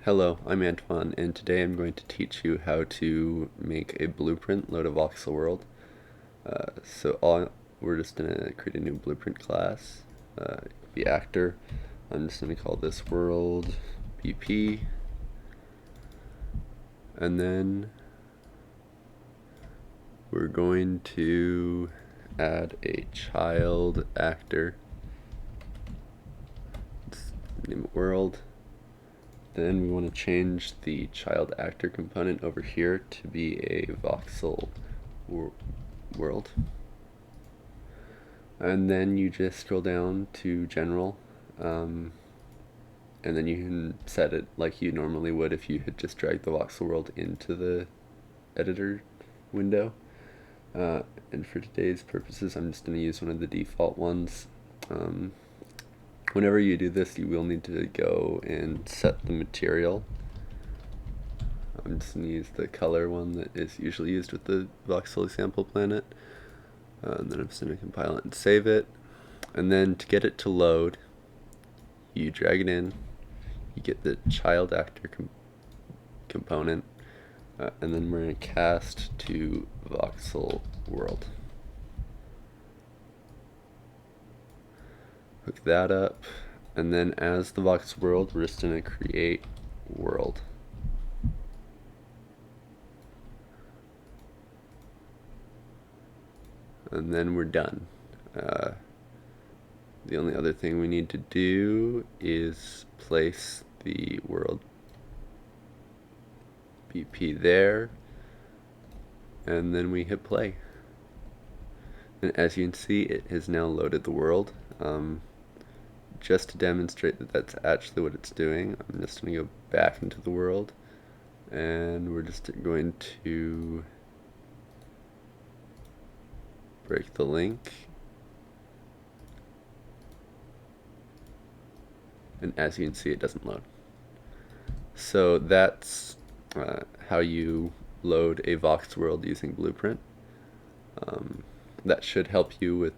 Hello, I'm Antoine, and today I'm going to teach you how to make a blueprint load a voxel world. We're just going to create a new blueprint class, the actor. I'm just going to call this world BP, and then we're going to add a child actor. Let's name it world. Then we want to change the child actor component over here to be a voxel world. And then you just scroll down to general, and then you can set it like you normally would if you had just dragged the voxel world into the editor window. And for today's purposes, I'm just going to use one of the default ones. Whenever you do this, you will need to go and set the material. I'm just going to use the color one that is usually used with the voxel example planet. And then I'm just going to compile it and save it. And then to get it to load, you drag it in, you get the child actor component, and then we're going to cast to voxel world. Hook that up, and then as the voxel world, we're just going to create world. And then we're done. The only other thing we need to do is place the world BP there, and then we hit play. And as you can see, it has now loaded the world. Just to demonstrate that that's actually what it's doing, I'm just going to go back into the world, and we're just going to break the link. And as you can see, it doesn't load. So that's how you load a Vox world using Blueprint. That should help you with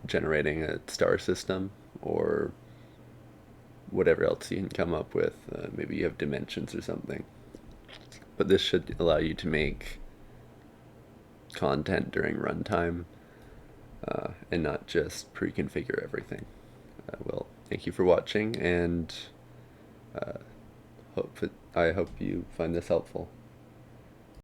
generating a star system or whatever else you can come up with. Maybe you have dimensions or something. But this should allow you to make content during runtime and not just pre-configure everything. Well, thank you for watching, and I hope you find this helpful.